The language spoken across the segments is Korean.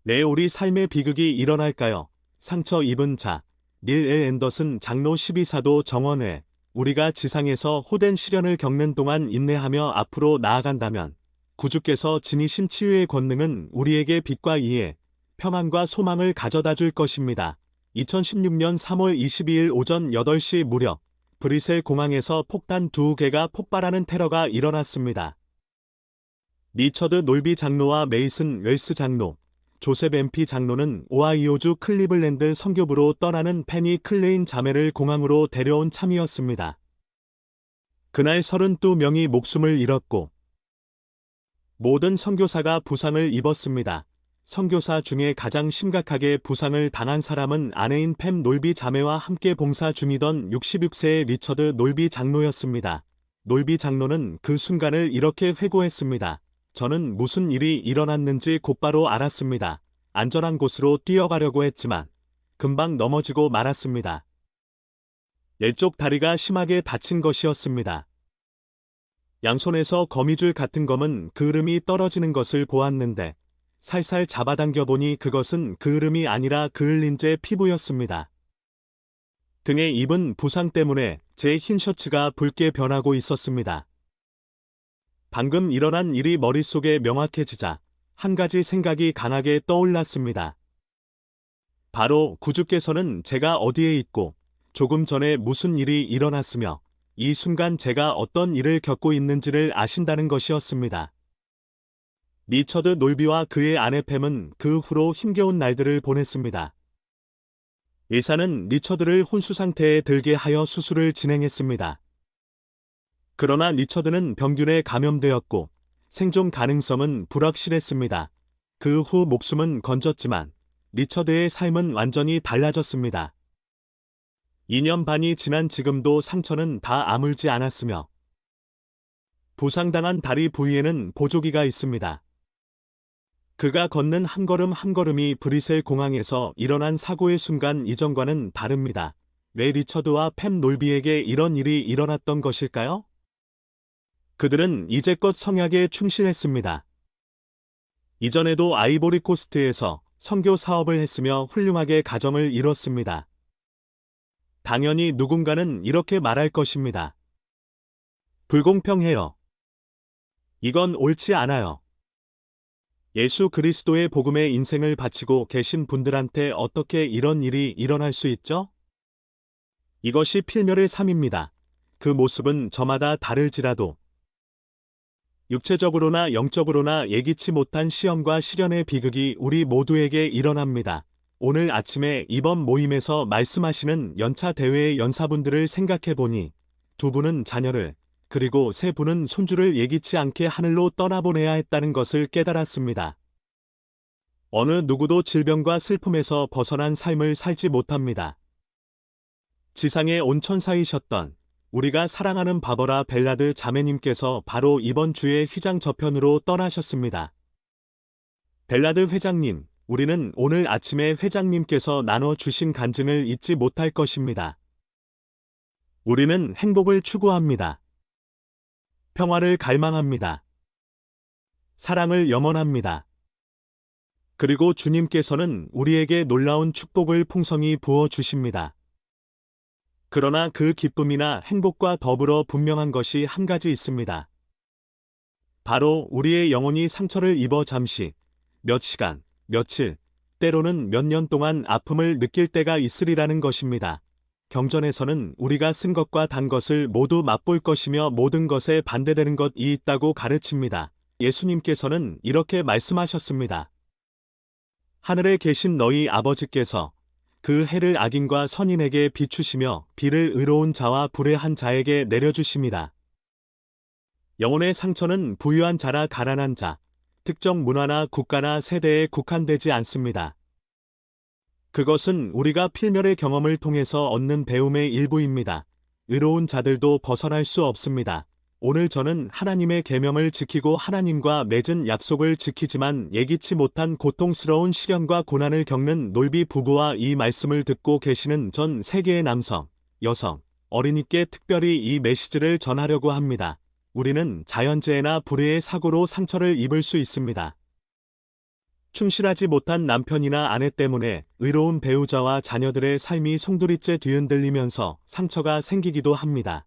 내 우리 삶의 비극이 일어날까요? 상처 입은 자, 닐 엘 앤더슨 장로 12사도 정원회. 우리가 지상에서 호된 시련을 겪는 동안 인내하며 앞으로 나아간다면 구주께서 지니신 치유의 권능은 우리에게 빛과 이해, 평안과 소망을 가져다 줄 것입니다. 2016년 3월 22일 오전 8시 무렵 브뤼셀 공항에서 폭탄 2개가 폭발하는 테러가 일어났습니다. 리처드 놀비 장로와 메이슨 웰스 장로, 조셉 엠피 장로는 오하이오주 클리블랜드 선교부로 떠나는 페니 클레인 자매를 공항으로 데려온 참이었습니다. 그날 32명이 목숨을 잃었고 모든 선교사가 부상을 입었습니다. 선교사 중에 가장 심각하게 부상을 당한 사람은 아내인 팸 놀비 자매와 함께 봉사 중이던 66세의 리처드 놀비 장로였습니다. 놀비 장로는 그 순간을 이렇게 회고했습니다. 저는 무슨 일이 일어났는지 곧바로 알았습니다. 안전한 곳으로 뛰어가려고 했지만 금방 넘어지고 말았습니다. 왼쪽 다리가 심하게 다친 것이었습니다. 양손에서 거미줄 같은 검은 그을음이 떨어지는 것을 보았는데 살살 잡아당겨 보니 그것은 그을음이 아니라 그을린제 피부였습니다. 등에 입은 부상 때문에 제 흰 셔츠가 붉게 변하고 있었습니다. 방금 일어난 일이 머릿속에 명확해지자 한 가지 생각이 강하게 떠올랐습니다. 바로 구주께서는 제가 어디에 있고 조금 전에 무슨 일이 일어났으며 이 순간 제가 어떤 일을 겪고 있는지를 아신다는 것이었습니다. 리처드 놀비와 그의 아내 팸은 그 후로 힘겨운 날들을 보냈습니다. 의사는 리처드를 혼수 상태에 들게 하여 수술을 진행했습니다. 그러나 리처드는 병균에 감염되었고 생존 가능성은 불확실했습니다. 그 후 목숨은 건졌지만 리처드의 삶은 완전히 달라졌습니다. 2년 반이 지난 지금도 상처는 다 아물지 않았으며 부상당한 다리 부위에는 보조기가 있습니다. 그가 걷는 한 걸음 한 걸음이 브뤼셀 공항에서 일어난 사고의 순간 이전과는 다릅니다. 왜 리처드와 팸 놀비에게 이런 일이 일어났던 것일까요? 그들은 이제껏 성약에 충실했습니다. 이전에도 아이보리코스트에서 선교 사업을 했으며 훌륭하게 가정을 이뤘습니다. 당연히 누군가는 이렇게 말할 것입니다. 불공평해요. 이건 옳지 않아요. 예수 그리스도의 복음에 인생을 바치고 계신 분들한테 어떻게 이런 일이 일어날 수 있죠? 이것이 필멸의 삶입니다. 그 모습은 저마다 다를지라도 육체적으로나 영적으로나 예기치 못한 시험과 시련의 비극이 우리 모두에게 일어납니다. 오늘 아침에 이번 모임에서 말씀하시는 연차 대회의 연사분들을 생각해보니 2분은 자녀를 그리고 3분은 손주를 예기치 않게 하늘로 떠나보내야 했다는 것을 깨달았습니다. 어느 누구도 질병과 슬픔에서 벗어난 삶을 살지 못합니다. 지상의 온천사이셨던 우리가 사랑하는 바버라 벨라드 자매님께서 바로 이번 주에 휘장 저편으로 떠나셨습니다. 벨라드 회장님, 우리는 오늘 아침에 회장님께서 나눠주신 간증을 잊지 못할 것입니다. 우리는 행복을 추구합니다. 평화를 갈망합니다. 사랑을 염원합니다. 그리고 주님께서는 우리에게 놀라운 축복을 풍성히 부어주십니다. 그러나 그 기쁨이나 행복과 더불어 분명한 것이 한 가지 있습니다. 바로 우리의 영혼이 상처를 입어 잠시, 몇 시간, 며칠, 때로는 몇 년 동안 아픔을 느낄 때가 있으리라는 것입니다. 경전에서는 우리가 쓴 것과 단 것을 모두 맛볼 것이며 모든 것에 반대되는 것이 있다고 가르칩니다. 예수님께서는 이렇게 말씀하셨습니다. 하늘에 계신 너희 아버지께서 그 해를 악인과 선인에게 비추시며 비를 의로운 자와 불의한 자에게 내려주십니다. 영혼의 상처는 부유한 자나 가난한 자, 특정 문화나 국가나 세대에 국한되지 않습니다. 그것은 우리가 필멸의 경험을 통해서 얻는 배움의 일부입니다. 의로운 자들도 벗어날 수 없습니다. 오늘 저는 하나님의 계명을 지키고 하나님과 맺은 약속을 지키지만 예기치 못한 고통스러운 시련과 고난을 겪는 놀비 부부와 이 말씀을 듣고 계시는 전 세계의 남성, 여성, 어린이께 특별히 이 메시지를 전하려고 합니다. 우리는 자연재해나 불의의 사고로 상처를 입을 수 있습니다. 충실하지 못한 남편이나 아내 때문에 의로운 배우자와 자녀들의 삶이 송두리째 뒤흔들리면서 상처가 생기기도 합니다.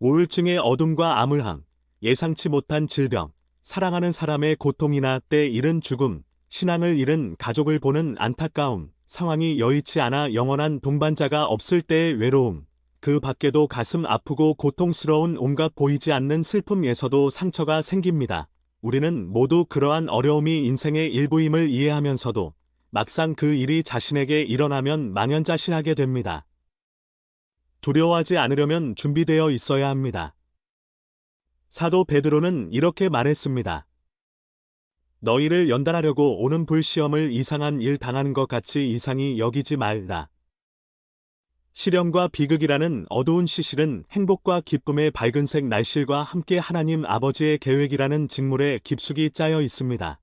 우울증의 어둠과 암울함, 예상치 못한 질병, 사랑하는 사람의 고통이나 때 잃은 죽음, 신앙을 잃은 가족을 보는 안타까움, 상황이 여의치 않아 영원한 동반자가 없을 때의 외로움, 그 밖에도 가슴 아프고 고통스러운 온갖 보이지 않는 슬픔에서도 상처가 생깁니다. 우리는 모두 그러한 어려움이 인생의 일부임을 이해하면서도 막상 그 일이 자신에게 일어나면 망연자실하게 됩니다. 두려워하지 않으려면 준비되어 있어야 합니다. 사도 베드로는 이렇게 말했습니다. 너희를 연단하려고 오는 불시험을 이상한 일 당하는 것 같이 이상히 여기지 말라. 시련과 비극이라는 어두운 시실은 행복과 기쁨의 밝은색 날실과 함께 하나님 아버지의 계획이라는 직물에 깊숙이 짜여 있습니다.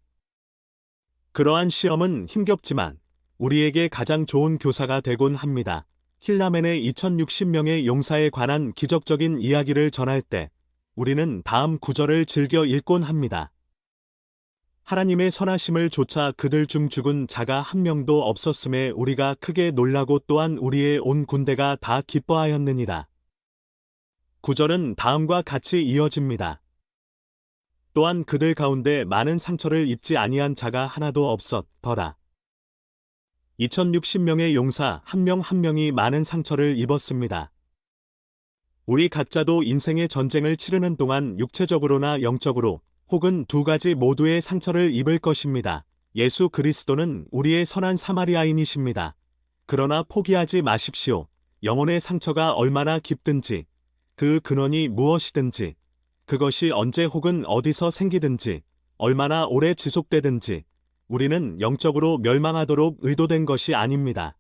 그러한 시험은 힘겹지만 우리에게 가장 좋은 교사가 되곤 합니다. 힐라멘의 2060명의 용사에 관한 기적적인 이야기를 전할 때 우리는 다음 구절을 즐겨 읽곤 합니다. 하나님의 선하심을 조차 그들 중 죽은 자가 한 명도 없었음에 우리가 크게 놀라고 또한 우리의 온 군대가 다 기뻐하였느니라. 구절은 다음과 같이 이어집니다. 또한 그들 가운데 많은 상처를 입지 아니한 자가 하나도 없었더라. 2060명의 용사 한 명 한 명이 많은 상처를 입었습니다. 우리 각자도 인생의 전쟁을 치르는 동안 육체적으로나 영적으로 혹은 두 가지 모두의 상처를 입을 것입니다. 예수 그리스도는 우리의 선한 사마리아인이십니다. 그러나 포기하지 마십시오. 영혼의 상처가 얼마나 깊든지, 그 근원이 무엇이든지, 그것이 언제 혹은 어디서 생기든지, 얼마나 오래 지속되든지, 우리는 영적으로 멸망하도록 의도된 것이 아닙니다.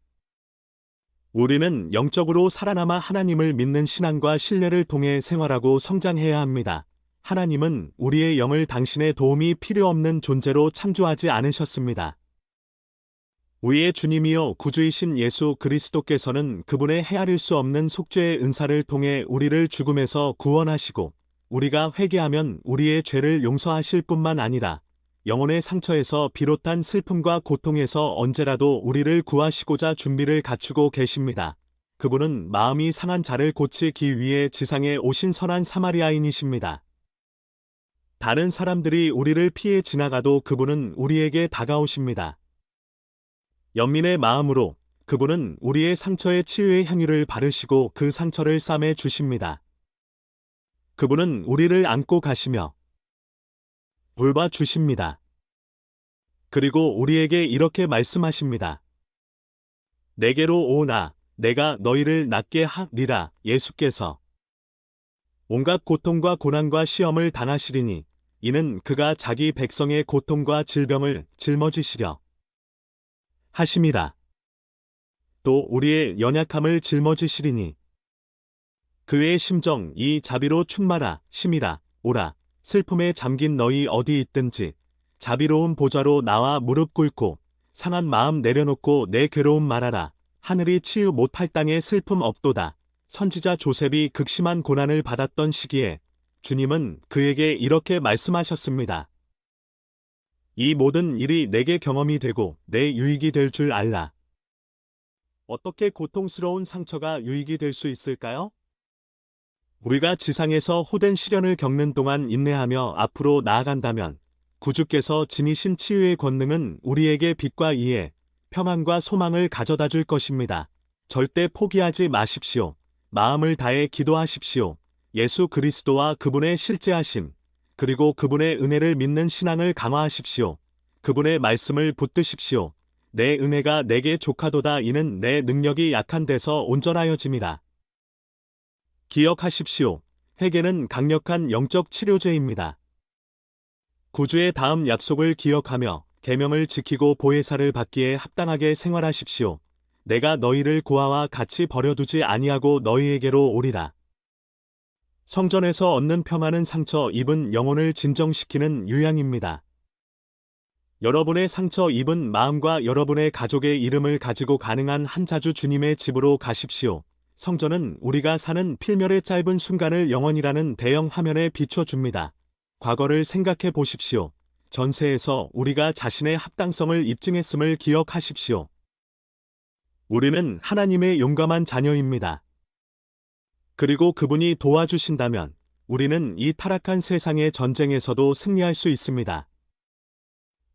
우리는 영적으로 살아남아 하나님을 믿는 신앙과 신뢰를 통해 생활하고 성장해야 합니다. 하나님은 우리의 영을 당신의 도움이 필요 없는 존재로 창조하지 않으셨습니다. 우리의 주님이요 구주이신 예수 그리스도께서는 그분의 헤아릴 수 없는 속죄의 은사를 통해 우리를 죽음에서 구원하시고 우리가 회개하면 우리의 죄를 용서하실 뿐만 아니라 영혼의 상처에서 비롯한 슬픔과 고통에서 언제라도 우리를 구하시고자 준비를 갖추고 계십니다. 그분은 마음이 상한 자를 고치기 위해 지상에 오신 선한 사마리아인이십니다. 다른 사람들이 우리를 피해 지나가도 그분은 우리에게 다가오십니다. 연민의 마음으로 그분은 우리의 상처에 치유의 향유를 바르시고 그 상처를 싸매 주십니다. 그분은 우리를 안고 가시며 돌봐 주십니다. 그리고 우리에게 이렇게 말씀하십니다. 내게로 오나 내가 너희를 낫게 하리라. 예수께서 온갖 고통과 고난과 시험을 당하시리니 이는 그가 자기 백성의 고통과 질병을 짊어지시려 하심이라. 또 우리의 연약함을 짊어지시리니 그의 심정이 자비로 충만하 심이라. 오라 슬픔에 잠긴 너희 어디 있든지 자비로운 보좌로 나와 무릎 꿇고 상한 마음 내려놓고 내 괴로움 말하라. 하늘이 치유 못할 땅에 슬픔 없도다. 선지자 조셉이 극심한 고난을 받았던 시기에 주님은 그에게 이렇게 말씀하셨습니다. 이 모든 일이 내게 경험이 되고 내 유익이 될 줄 알라. 어떻게 고통스러운 상처가 유익이 될 수 있을까요? 우리가 지상에서 호된 시련을 겪는 동안 인내하며 앞으로 나아간다면 구주께서 지니신 치유의 권능은 우리에게 빛과 이해, 평안과 소망을 가져다 줄 것입니다. 절대 포기하지 마십시오. 마음을 다해 기도하십시오. 예수 그리스도와 그분의 실제하심, 그리고 그분의 은혜를 믿는 신앙을 강화하십시오. 그분의 말씀을 붙드십시오. 내 은혜가 내게 족하도다. 이는 내 능력이 약한 데서 온전하여짐이다. 기억하십시오. 회개는 강력한 영적 치료제입니다. 구주의 다음 약속을 기억하며 계명을 지키고 보혜사를 받기에 합당하게 생활하십시오. 내가 너희를 고아와 같이 버려두지 아니하고 너희에게로 오리라. 성전에서 얻는 평안은 상처 입은 영혼을 진정시키는 유향입니다. 여러분의 상처 입은 마음과 여러분의 가족의 이름을 가지고 가능한 한 자주 주님의 집으로 가십시오. 성전은 우리가 사는 필멸의 짧은 순간을 영원이라는 대형 화면에 비춰줍니다. 과거를 생각해 보십시오. 전세에서 우리가 자신의 합당성을 입증했음을 기억하십시오. 우리는 하나님의 용감한 자녀입니다. 그리고 그분이 도와주신다면 우리는 이 타락한 세상의 전쟁에서도 승리할 수 있습니다.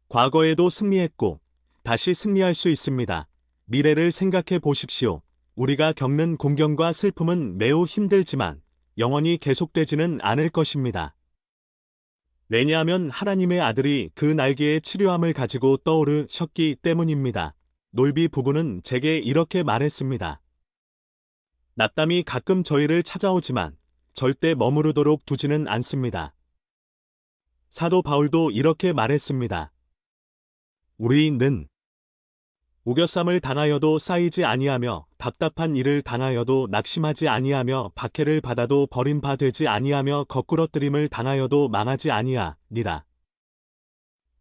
과거에도 승리했고 다시 승리할 수 있습니다. 미래를 생각해 보십시오. 우리가 겪는 공경과 슬픔은 매우 힘들지만 영원히 계속되지는 않을 것입니다. 왜냐하면 하나님의 아들이 그 날개의 치료함을 가지고 떠오르셨기 때문입니다. 놀비 부부는 제게 이렇게 말했습니다. 낙담이 가끔 저희를 찾아오지만 절대 머무르도록 두지는 않습니다. 사도 바울도 이렇게 말했습니다. 우리는 우겨쌈을 당하여도 쌓이지 아니하며 답답한 일을 당하여도 낙심하지 아니하며 박해를 받아도 버림받지 아니하며 거꾸러뜨림을 당하여도 망하지 아니하니라.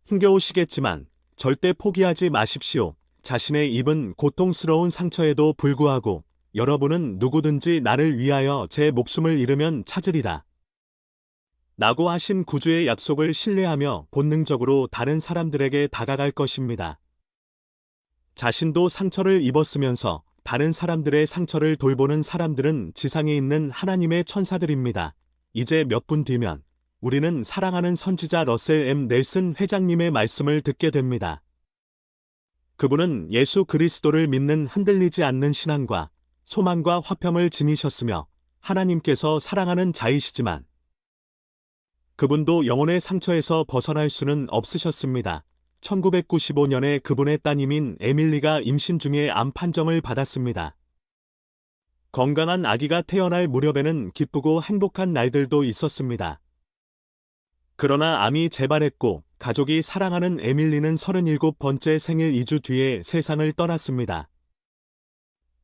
힘겨우시겠지만 절대 포기하지 마십시오. 자신의 입은 고통스러운 상처에도 불구하고 여러분은 누구든지 나를 위하여 제 목숨을 잃으면 찾으리라. 라고 하신 구주의 약속을 신뢰하며 본능적으로 다른 사람들에게 다가갈 것입니다. 자신도 상처를 입었으면서 다른 사람들의 상처를 돌보는 사람들은 지상에 있는 하나님의 천사들입니다. 이제 몇 분 뒤면 우리는 사랑하는 선지자 러셀 M. 넬슨 회장님의 말씀을 듣게 됩니다. 그분은 예수 그리스도를 믿는 흔들리지 않는 신앙과 소망과 화평을 지니셨으며 하나님께서 사랑하는 자이시지만 그분도 영혼의 상처에서 벗어날 수는 없으셨습니다. 1995년에 그분의 따님인 에밀리가 임신 중에 암 판정을 받았습니다. 건강한 아기가 태어날 무렵에는 기쁘고 행복한 날들도 있었습니다. 그러나 암이 재발했고 가족이 사랑하는 에밀리는 37번째 생일 2주 뒤에 세상을 떠났습니다.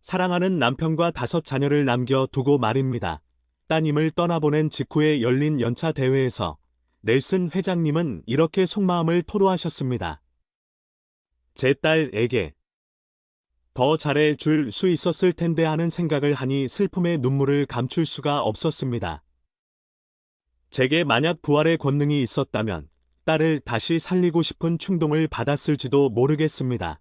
사랑하는 남편과 5자녀를 남겨두고 말입니다. 따님을 떠나보낸 직후에 열린 연차 대회에서 넬슨 회장님은 이렇게 속마음을 토로하셨습니다. 제 딸에게 더 잘해 줄 수 있었을 텐데 하는 생각을 하니 슬픔의 눈물을 감출 수가 없었습니다. 제게 만약 부활의 권능이 있었다면 딸을 다시 살리고 싶은 충동을 받았을지도 모르겠습니다.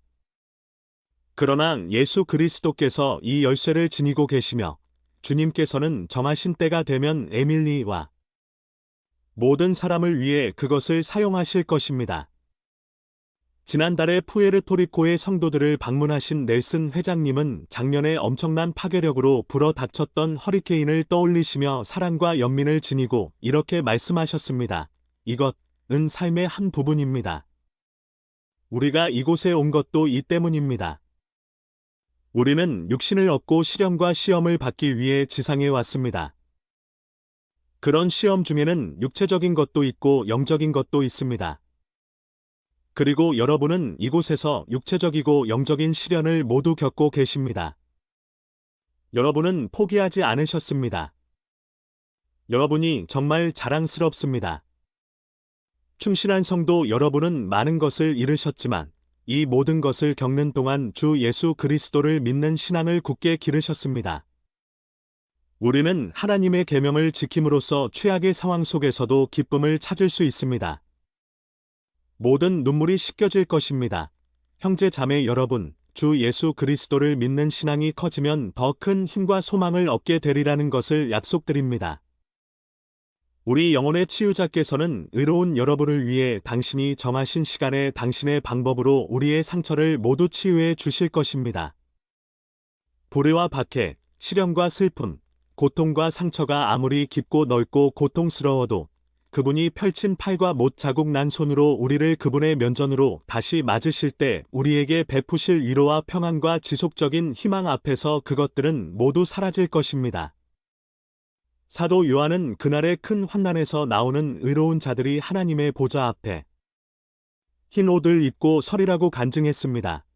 그러나 예수 그리스도께서 이 열쇠를 지니고 계시며 주님께서는 정하신 때가 되면 에밀리와 모든 사람을 위해 그것을 사용하실 것입니다. 지난달에 푸에르토리코의 성도들을 방문하신 넬슨 회장님은 작년에 엄청난 파괴력으로 불어닥쳤던 허리케인을 떠올리시며 사랑과 연민을 지니고 이렇게 말씀하셨습니다. 이것은 삶의 한 부분입니다. 우리가 이곳에 온 것도 이 때문입니다. 우리는 육신을 얻고 시련과 시험을 받기 위해 지상에 왔습니다. 그런 시험 중에는 육체적인 것도 있고 영적인 것도 있습니다. 그리고 여러분은 이곳에서 육체적이고 영적인 시련을 모두 겪고 계십니다. 여러분은 포기하지 않으셨습니다. 여러분이 정말 자랑스럽습니다. 충실한 성도 여러분은 많은 것을 잃으셨지만 이 모든 것을 겪는 동안 주 예수 그리스도를 믿는 신앙을 굳게 기르셨습니다. 우리는 하나님의 계명을 지킴으로써 최악의 상황 속에서도 기쁨을 찾을 수 있습니다. 모든 눈물이 씻겨질 것입니다. 형제 자매 여러분, 주 예수 그리스도를 믿는 신앙이 커지면 더 큰 힘과 소망을 얻게 되리라는 것을 약속드립니다. 우리 영혼의 치유자께서는 의로운 여러분을 위해 당신이 정하신 시간에 당신의 방법으로 우리의 상처를 모두 치유해 주실 것입니다. 불의와 박해, 시련과 슬픔, 고통과 상처가 아무리 깊고 넓고 고통스러워도 그분이 펼친 팔과 못 자국 난 손으로 우리를 그분의 면전으로 다시 맞으실 때 우리에게 베푸실 위로와 평안과 지속적인 희망 앞에서 그것들은 모두 사라질 것입니다. 사도 요한은 그날의 큰 환난에서 나오는 의로운 자들이 하나님의 보좌 앞에 흰 옷을 입고 서리라고 간증했습니다.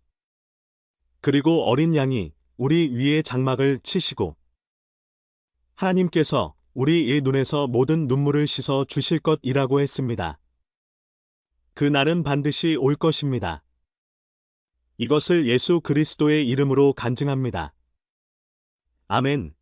그리고 어린 양이 우리 위에 장막을 치시고 하나님께서 우리의 눈에서 모든 눈물을 씻어 주실 것이라고 했습니다. 그 날은 반드시 올 것입니다. 이것을 예수 그리스도의 이름으로 간증합니다. 아멘.